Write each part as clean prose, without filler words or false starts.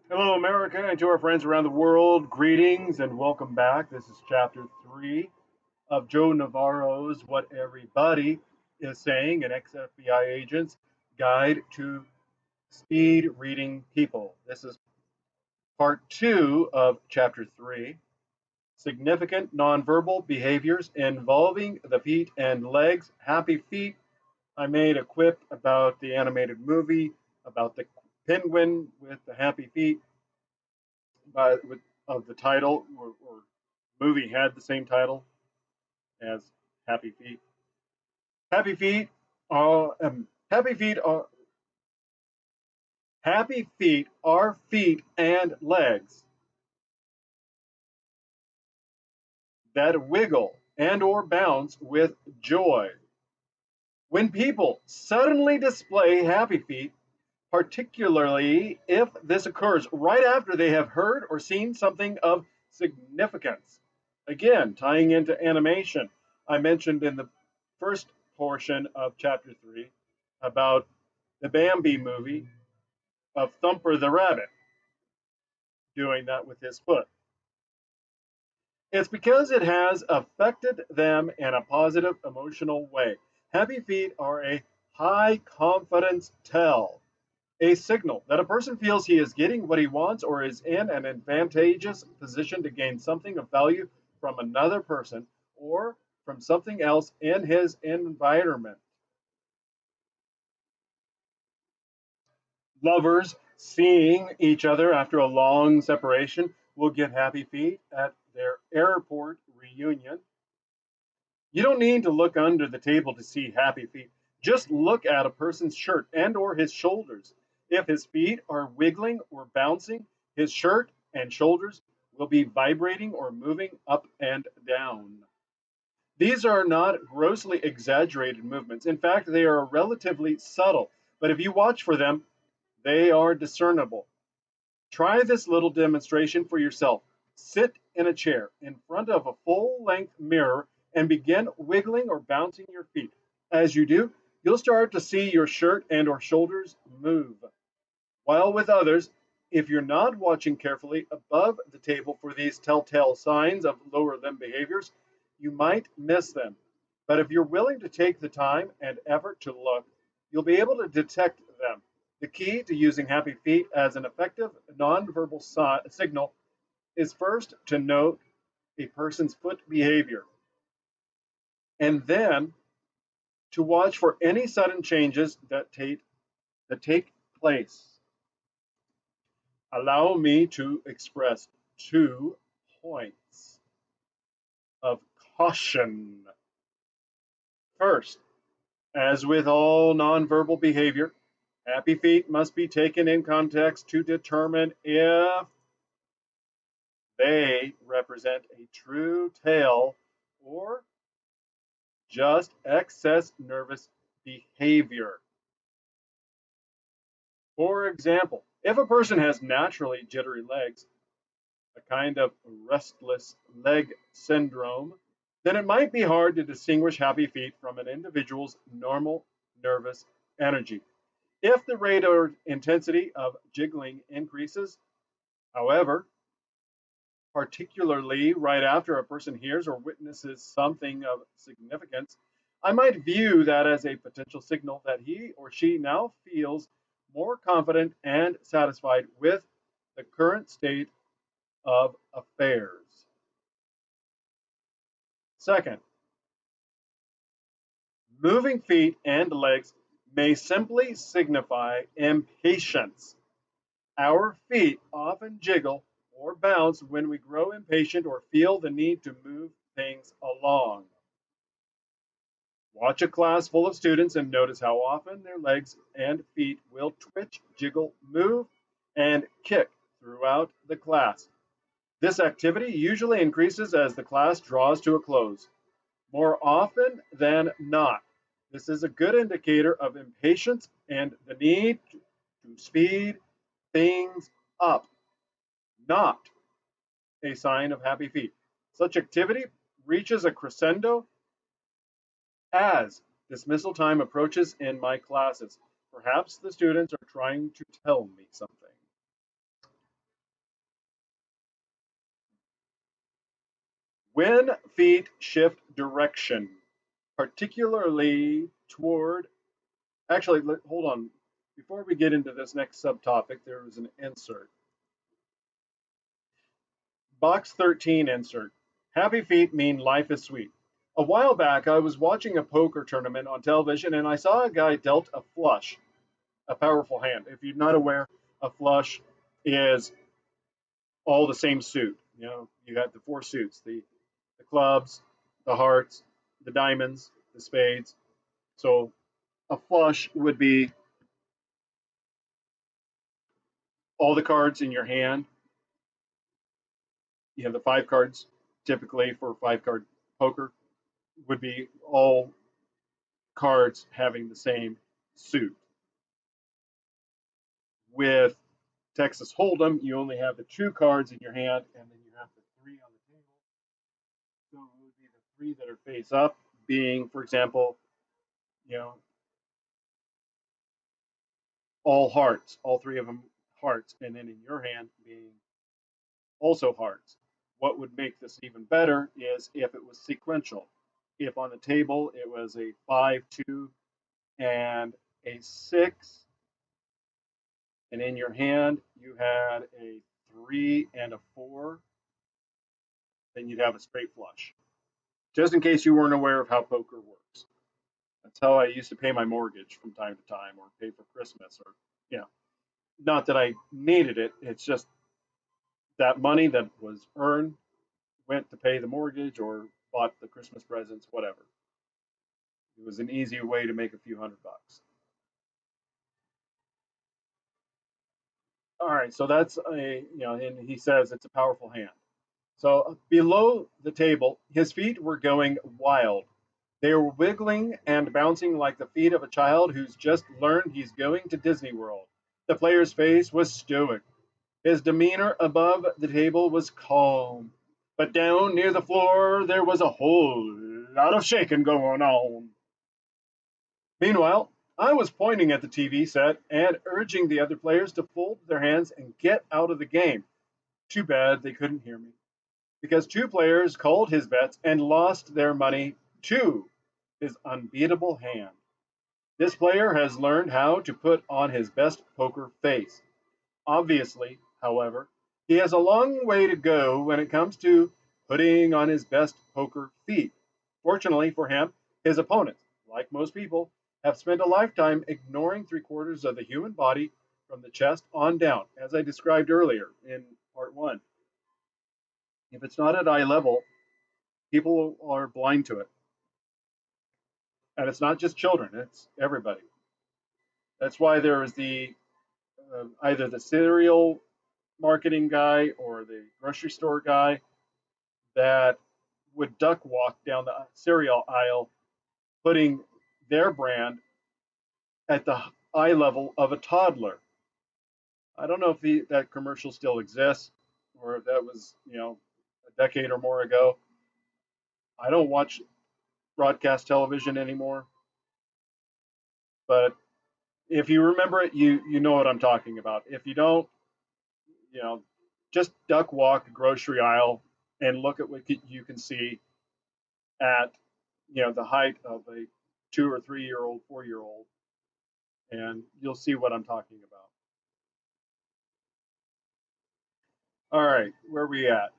Hello, America, and to our friends around the world, greetings and welcome back. This is chapter 3 of Joe Navarro's What Everybody is Saying, an ex FBI agent's guide to speed reading people. This is part 2 of chapter 3, significant nonverbal behaviors involving the feet and legs. Happy feet. I made a quip about the animated movie about the penguin with the happy feet of the title or movie had the same title as Happy Feet. Happy Feet Happy Feet are feet and legs that wiggle and or bounce with joy. When people suddenly display happy feet, particularly if this occurs right after they have heard or seen something of significance. Again, tying into animation, I mentioned in the first portion of chapter 3 about the Bambi movie of Thumper the Rabbit doing that with his foot. It's because it has affected them in a positive emotional way. Happy feet are a high confidence tell, a signal that a person feels he is getting what he wants or is in an advantageous position to gain something of value from another person or from something else in his environment. Lovers seeing each other after a long separation will get happy feet at their airport reunion. You don't need to look under the table to see happy feet. Just look at a person's shirt and or his shoulders. If his feet are wiggling or bouncing, his shirt and shoulders will be vibrating or moving up and down. These are not grossly exaggerated movements. In fact, they are relatively subtle, but if you watch for them, they are discernible. Try this little demonstration for yourself. Sit in a chair in front of a full length mirror and begin wiggling or bouncing your feet. As you do, you'll start to see your shirt and or shoulders move. While with others, if you're not watching carefully above the table for these telltale signs of lower limb behaviors, you might miss them. But if you're willing to take the time and effort to look, you'll be able to detect them. The key to using happy feet as an effective nonverbal signal is first to note a person's foot behavior and then to watch for any sudden changes that take place. Allow me to express 2 points of caution. First, as with all nonverbal behavior, happy feet must be taken in context to determine if they represent a true tale or just excess nervous behavior. For example, if a person has naturally jittery legs, a kind of restless leg syndrome, then it might be hard to distinguish happy feet from an individual's normal nervous energy. If the rate or intensity of jiggling increases, however, particularly right after a person hears or witnesses something of significance, I might view that as a potential signal that he or she now feels more confident and satisfied with the current state of affairs. Second, moving feet and legs may simply signify impatience. Our feet often jiggle or bounce when we grow impatient or feel the need to move things along. Watch a class full of students and notice how often their legs and feet will twitch, jiggle, move, and kick throughout the class. This activity usually increases as the class draws to a close. More often than not, this is a good indicator of impatience and the need to speed things up, not a sign of happy feet. Such activity reaches a crescendo as dismissal time approaches in my classes. Perhaps the students are trying to tell me something. When feet shift direction, particularly toward, actually, hold on. Before we get into this next subtopic, there was an insert. Box 13 insert. Happy feet mean life is sweet. A while back, I was watching a poker tournament on television and I saw a guy dealt a flush, a powerful hand. If you're not aware, a flush is all the same suit. You know, you got the four suits: the clubs, the hearts, the diamonds, the spades. So a flush would be all the cards in your hand. You have the five cards typically for five card poker would be all cards having the same suit. With Texas Hold'em, you only have the two cards in your hand, and then you have the three on the table. So it would be the three that are face up, being, for example, you know, all hearts, all three of them hearts, and then in your hand being also hearts. What would make this even better is if it was sequential. If on the table it was a 5-2 and a 6, and in your hand you had a 3 and a 4, then you'd have a straight flush. Just in case you weren't aware of how poker works. That's how I used to pay my mortgage from time to time, or pay for Christmas, or you know, not that I needed it. It's just that money that was earned went to pay the mortgage or bought the Christmas presents, whatever. It was an easy way to make a few $100. All right, so that's and he says it's a powerful hand. So below the table, his feet were going wild. They were wiggling and bouncing like the feet of a child who's just learned he's going to Disney World. The player's face was stoic. His demeanor above the table was calm. But down near the floor, there was a whole lot of shaking going on. Meanwhile, I was pointing at the TV set and urging the other players to fold their hands and get out of the game. Too bad they couldn't hear me, because two players called his bets and lost their money to his unbeatable hand. This player has learned how to put on his best poker face. Obviously, however, he has a long way to go when it comes to putting on his best poker feet. Fortunately for him, his opponents, like most people, have spent a lifetime ignoring three-quarters of the human body from the chest on down, as I described earlier in part one. If it's not at eye level, people are blind to it. And it's not just children, it's everybody. That's why there is the either the cereal marketing guy or the grocery store guy that would duck walk down the cereal aisle, putting their brand at the eye level of a toddler. I don't know if that commercial still exists or if that was, a decade or more ago. I don't watch broadcast television anymore, but if you remember it, you know what I'm talking about. If you don't, you know, just duck walk a grocery aisle and look at what you can see at, the height of a 2 or 3 year old, 4 year old, and you'll see what I'm talking about. All right, where are we at?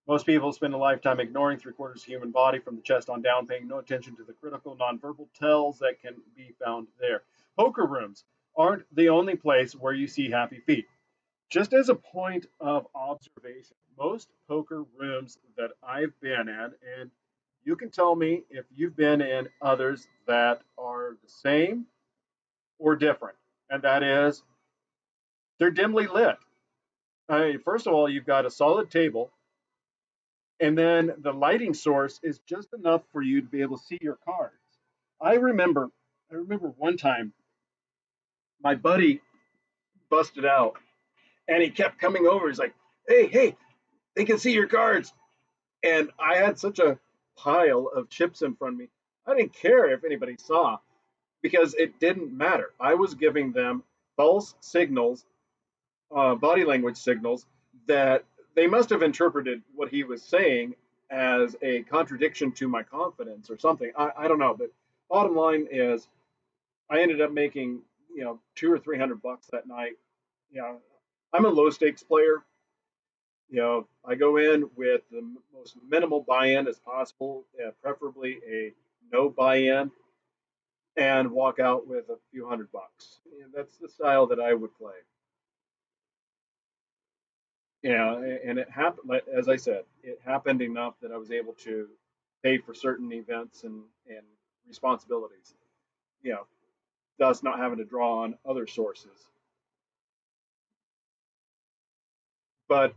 Most people spend a lifetime ignoring three-quarters of the human body from the chest on down, paying no attention to the critical nonverbal tells that can be found there. Poker rooms aren't the only place where you see happy feet. Just as a point of observation, most poker rooms that I've been in, and you can tell me if you've been in others that are the same or different, and that is they're dimly lit. First of all, you've got a solid table, and then the lighting source is just enough for you to be able to see your cards. I remember, I remember one time my buddy busted out, and he kept coming over. He's like, "Hey, hey, they can see your cards." And I had such a pile of chips in front of me. I didn't care if anybody saw because it didn't matter. I was giving them false signals body language signals that they must have interpreted what he was saying as a contradiction to my confidence or something. I don't know, but bottom line is I ended up making two or three hundred bucks that night. You know, I'm a low stakes player. I go in with the most minimal buy-in as possible, preferably a no buy-in, and walk out with a few hundred bucks. That's the style that I would play. Yeah, and it happened. As I said, it happened enough that I was able to pay for certain events and responsibilities. You know, thus not having to draw on other sources. But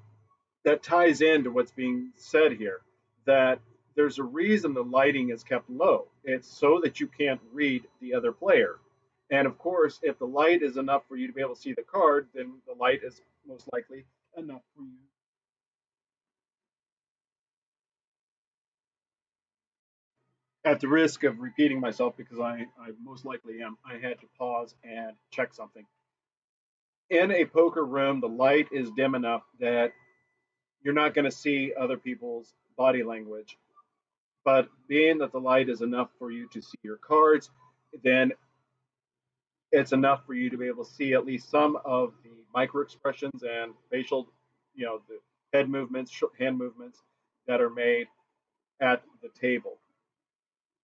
that ties into what's being said here. That there's a reason the lighting is kept low. It's so that you can't read the other player. And of course, if the light is enough for you to be able to see the card, then the light is most likely enough for you. At the risk of repeating myself, because I most likely am, I had to pause and check something. In a poker room, the light is dim enough that you're not going to see other people's body language. But being that the light is enough for you to see your cards, then it's enough for you to be able to see at least some of the micro expressions and facial, the head movements, hand movements that are made at the table.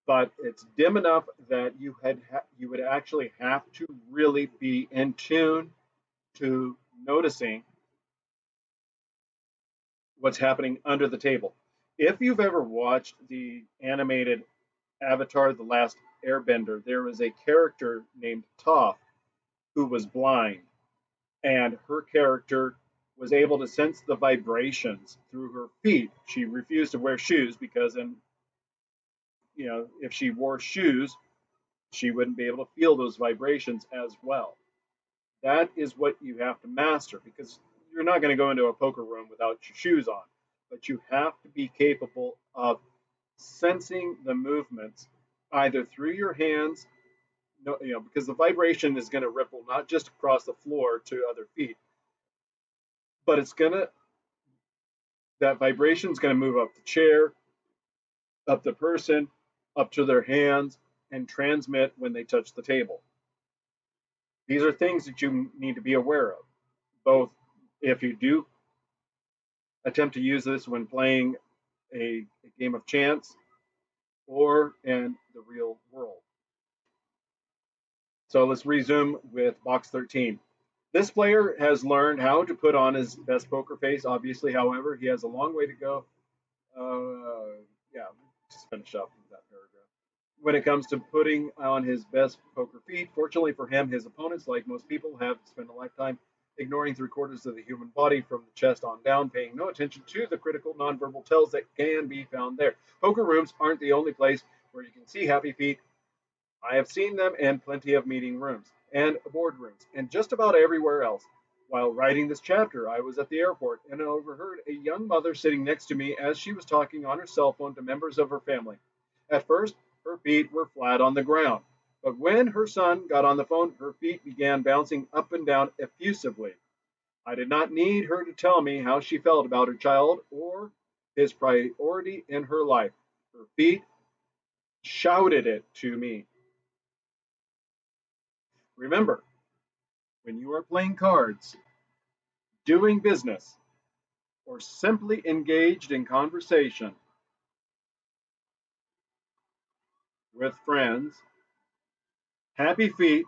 But it's dim enough that you would actually have to really be in tune to noticing what's happening under the table. If you've ever watched the animated Avatar: The Last Airbender, there was a character named Toph who was blind, and her character was able to sense the vibrations through her feet. She refused to wear shoes because, if she wore shoes, she wouldn't be able to feel those vibrations as well. That is what you have to master, because you're not going to go into a poker room without your shoes on, but you have to be capable of sensing the movements either through your hands, because the vibration is going to ripple not just across the floor to other feet, but that vibration is going to move up the chair, up the person, up to their hands, and transmit when they touch the table. These are things that you need to be aware of, both if you do attempt to use this when playing a game of chance or in the real world. So let's resume with box 13. This player has learned how to put on his best poker face. Obviously, however, he has a long way to go. Yeah, just finish up with that paragraph. When it comes to putting on his best poker feet, fortunately for him, his opponents, like most people, have spent a lifetime ignoring three-quarters of the human body from the chest on down, paying no attention to the critical nonverbal tells that can be found there. Poker rooms aren't the only place where you can see happy feet. I have seen them in plenty of meeting rooms and boardrooms and just about everywhere else. While writing this chapter, I was at the airport and overheard a young mother sitting next to me as she was talking on her cell phone to members of her family. At first, her feet were flat on the ground, but when her son got on the phone, her feet began bouncing up and down effusively. I did not need her to tell me how she felt about her child or his priority in her life. Her feet shouted it to me. Remember, when you are playing cards, doing business, or simply engaged in conversation with friends, happy feet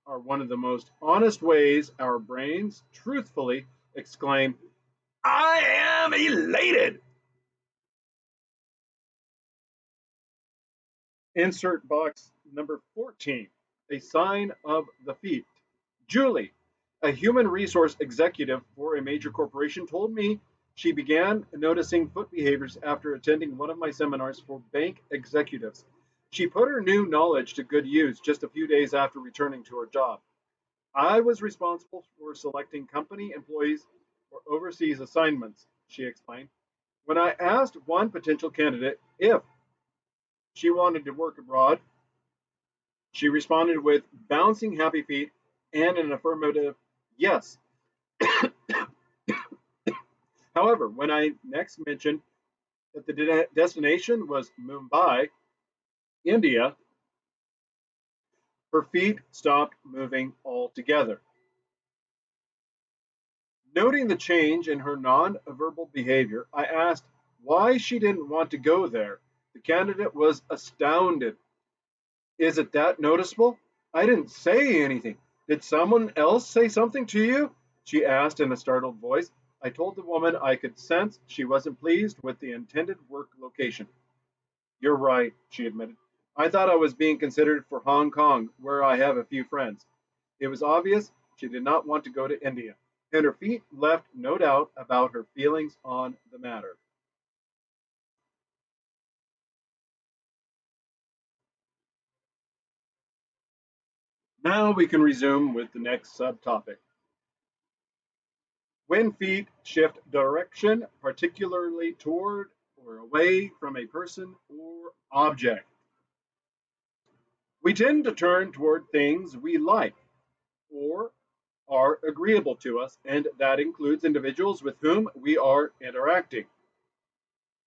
are one of the most honest ways our brains truthfully exclaim, I am elated. Insert box number 14, a sign of the feet. Julie, a human resource executive for a major corporation, told me she began noticing foot behaviors after attending one of my seminars for bank executives. She put her new knowledge to good use just a few days after returning to her job. I was responsible for selecting company employees for overseas assignments, she explained. When I asked one potential candidate if she wanted to work abroad, she responded with bouncing happy feet and an affirmative yes. However, when I next mentioned that the destination was Mumbai, India, her feet stopped moving altogether. Noting the change in her non-verbal behavior, I asked why she didn't want to go there. The candidate was astounded. Is it that noticeable? I didn't say anything. Did someone else say something to you? She asked in a startled voice. I told the woman I could sense she wasn't pleased with the intended work location. You're right, she admitted. I thought I was being considered for Hong Kong, where I have a few friends. It was obvious she did not want to go to India, and her feet left no doubt about her feelings on the matter. Now we can resume with the next subtopic. When feet shift direction, particularly toward or away from a person or object, we tend to turn toward things we like or are agreeable to us, and that includes individuals with whom we are interacting.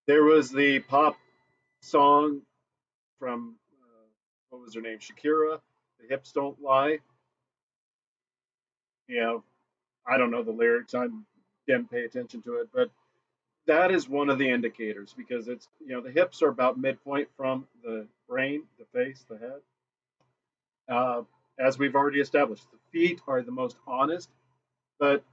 There was the pop song from, what was her name? Shakira, The Hips Don't Lie. You know, I don't know the lyrics. I didn't pay attention to it, but that is one of the indicators because it's, the hips are about midpoint from the brain, the face, the head. Uh, as we've already established, the feet are the most honest, but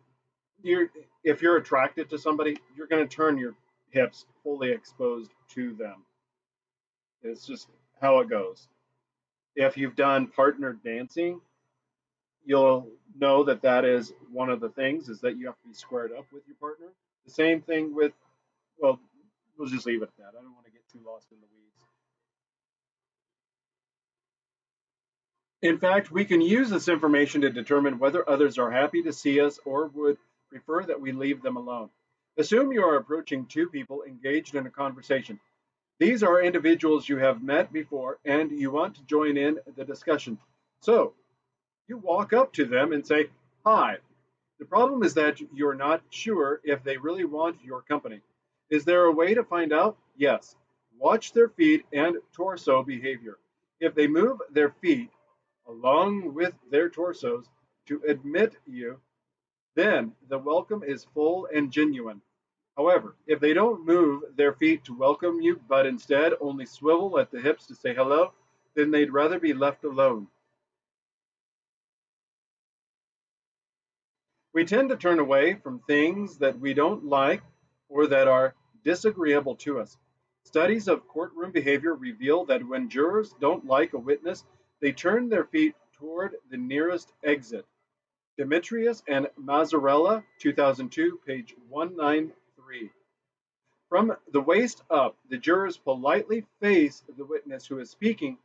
you're if you're attracted to somebody, you're going to turn your hips fully exposed to them. It's just how it goes. If you've done partner dancing, you'll know that that is one of the things is that you have to be squared up with your partner. The same thing with, well, we'll just leave it at that. I don't want to get too lost in the weeds. In fact, we can use this information to determine whether others are happy to see us or would prefer that we leave them alone. Assume you are approaching two people engaged in a conversation. These are individuals you have met before and you want to join in the discussion. So you walk up to them and say, Hi. The problem is that you're not sure if they really want your company. Is there a way to find out? Yes. Watch their feet and torso behavior. If they move their feet along with their torsos to admit you, then the welcome is full and genuine. However, if they don't move their feet to welcome you, but instead only swivel at the hips to say hello, then they'd rather be left alone. We tend to turn away from things that we don't like or that are disagreeable to us. Studies of courtroom behavior reveal that when jurors don't like a witness, they turn their feet toward the nearest exit. Demetrius and Mazzarella, 2002, page 193. From the waist up, the jurors politely face the witness who is speaking,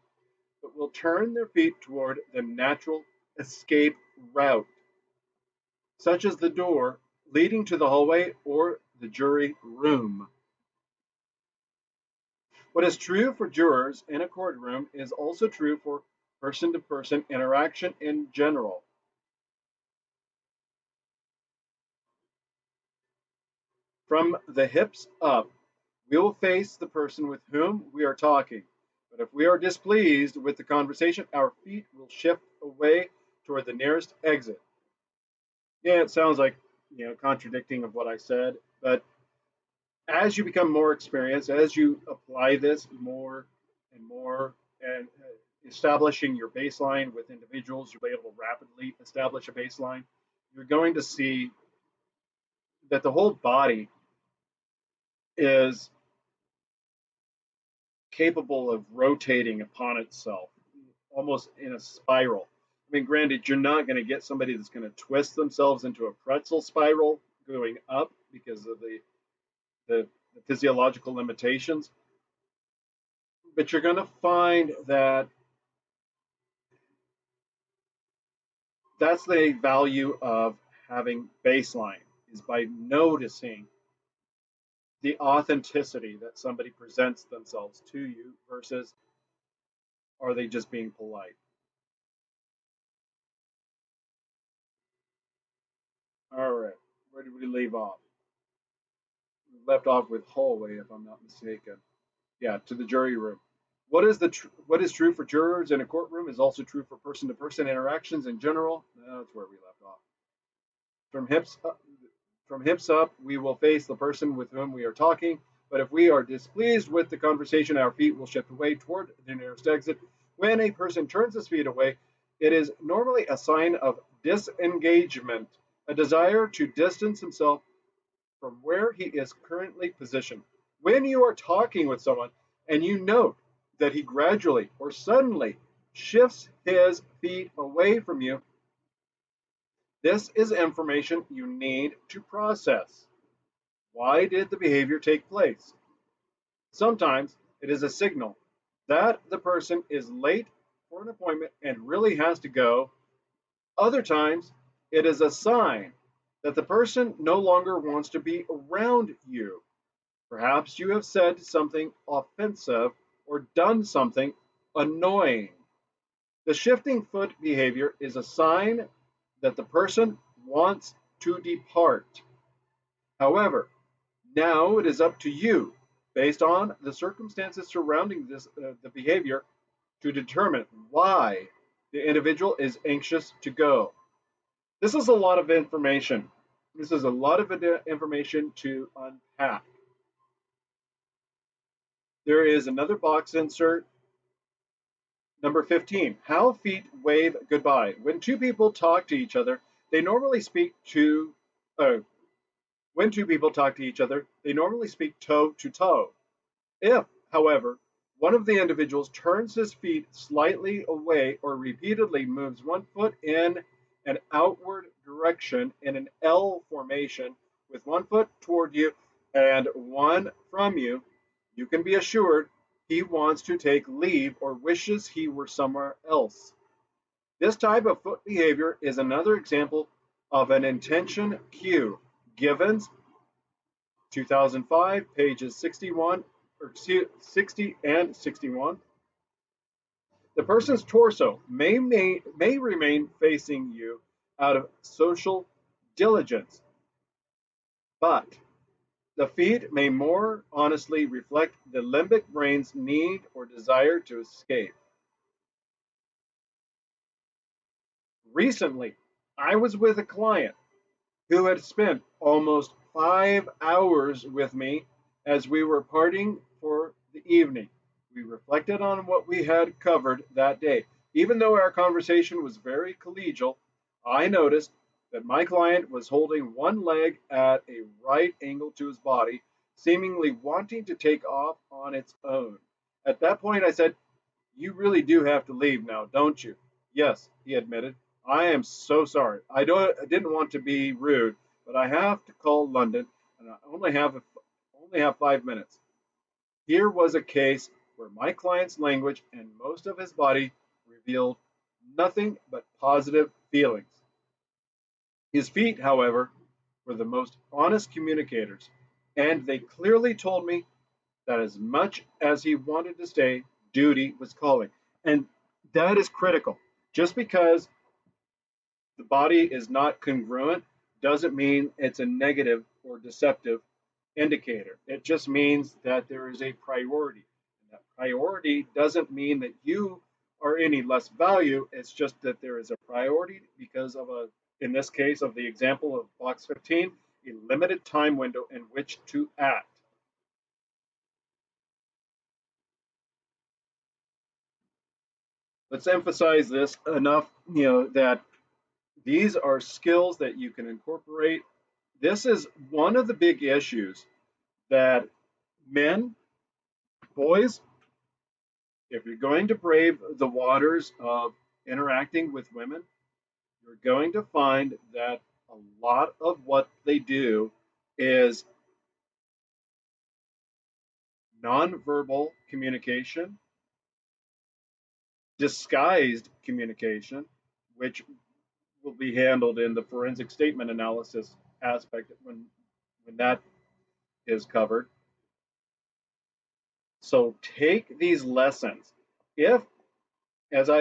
but will turn their feet toward the natural escape route, such as the door leading to the hallway or the jury room. What is true for jurors in a courtroom is also true for person to person interaction in general. From the hips up, we will face the person with whom we are talking. But if we are displeased with the conversation, our feet will shift away toward the nearest exit. Yeah, it sounds like, contradicting of what I said, but as you become more experienced, as you apply this more and more, and establishing your baseline with individuals, you'll be able to rapidly establish a baseline. You're going to see that the whole body is capable of rotating upon itself, almost in a spiral. I mean, granted, you're not going to get somebody that's going to twist themselves into a pretzel spiral going up because of the physiological limitations, but you're going to find that that's the value of having baseline is by noticing the authenticity that somebody presents themselves to you versus are they just being polite. All right. Where did we leave off? We left off with hallway, if I'm not mistaken. Yeah, to the jury room. What is true for jurors in a courtroom is also true for person-to-person interactions in general. That's where we left off. From hips up, from hips up, we will face the person with whom we are talking. But if we are displeased with the conversation, our feet will shift away toward the nearest exit. When a person turns his feet away, it is normally a sign of disengagement, a desire to distance himself from where he is currently positioned. When you are talking with someone and you note that he gradually or suddenly shifts his feet away from you, this is information you need to process. Why did the behavior take place? Sometimes it is a signal that the person is late for an appointment and really has to go. Other times it is a sign that the person no longer wants to be around you. Perhaps you have said something offensive or done something annoying. The shifting foot behavior is a sign that the person wants to depart. However, now it is up to you, based on the circumstances surrounding the behavior, to determine why the individual is anxious to go. This is a lot of information. This is a lot of information to unpack. There is another box insert. Number 15, how feet wave goodbye. When two people talk to each other, they normally speak to, uh, when two people talk to each other, they normally speak toe to toe. If, however, one of the individuals turns his feet slightly away or repeatedly moves one foot in an outward direction in an L formation with one foot toward you and one from you, you can be assured he wants to take leave or wishes he were somewhere else. This type of foot behavior is another example of an intention cue. Givens, 2005, pages 61 or 60 and 61. The person's torso may remain facing you out of social diligence, but the feet may more honestly reflect the limbic brain's need or desire to escape. Recently, I was with a client who had spent almost 5 hours with me as we were parting for the evening. We reflected on what we had covered that day. Even though our conversation was very collegial, I noticed that my client was holding one leg at a right angle to his body, seemingly wanting to take off on its own. At that point, I said, "You really do have to leave now, don't you?" "Yes," he admitted. "I am so sorry. I didn't want to be rude, but I have to call London, and I only have 5 minutes." Here was a case where my client's language and most of his body revealed nothing but positive feelings. His feet, however, were the most honest communicators, and they clearly told me that as much as he wanted to stay, duty was calling. And that is critical. Just because the body is not congruent doesn't mean it's a negative or deceptive indicator. It just means that there is a priority. And that priority doesn't mean that you are any less value. It's just that there is a priority because of in this case of the example of box 15, a limited time window in which to act. Let's emphasize this enough, that these are skills that you can incorporate. This is one of the big issues that men, boys, if you're going to brave the waters of interacting with women, you're going to find that a lot of what they do is nonverbal communication, disguised communication, which will be handled in the forensic statement analysis aspect when that is covered. So take these lessons. If, as I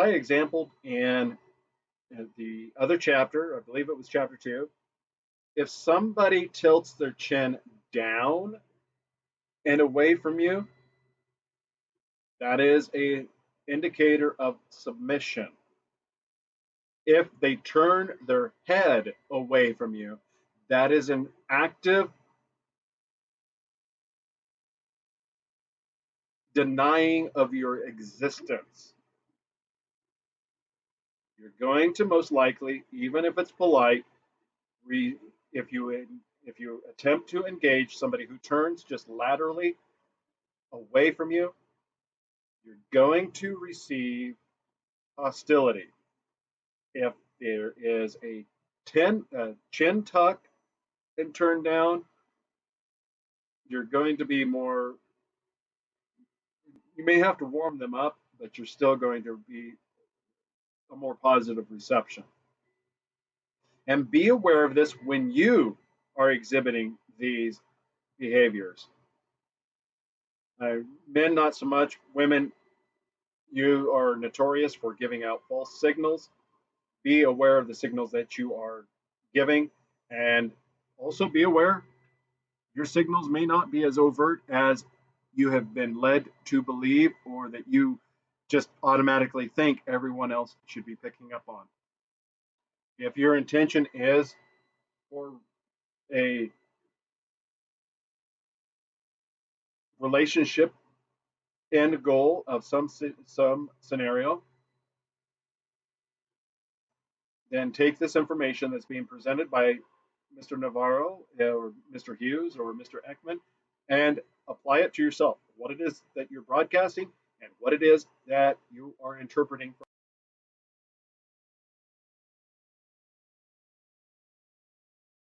exampled in the other chapter, I believe it was chapter 2, If somebody tilts their chin down and away from you, that is a indicator of submission. If they turn their head away from you, that is an active denying of your existence. You're going to most likely, even if it's polite, if you attempt to engage somebody who turns just laterally away from you, you're going to receive hostility. If there is a chin tuck and turn down, you're going to be more. You may have to warm them up, but you're still going to be a more positive reception. And be aware of this when you are exhibiting these behaviors. Men, not so much. Women, you are notorious for giving out false signals. Be aware of the signals that you are giving, and also be aware your signals may not be as overt as you have been led to believe, or that you just automatically think everyone else should be picking up on. If your intention is for a relationship end goal of some scenario, then take this information that's being presented by Mr. Navarro or Mr. Hughes or Mr. Ekman and apply it to yourself. What it is that you're broadcasting and what it is that you are interpreting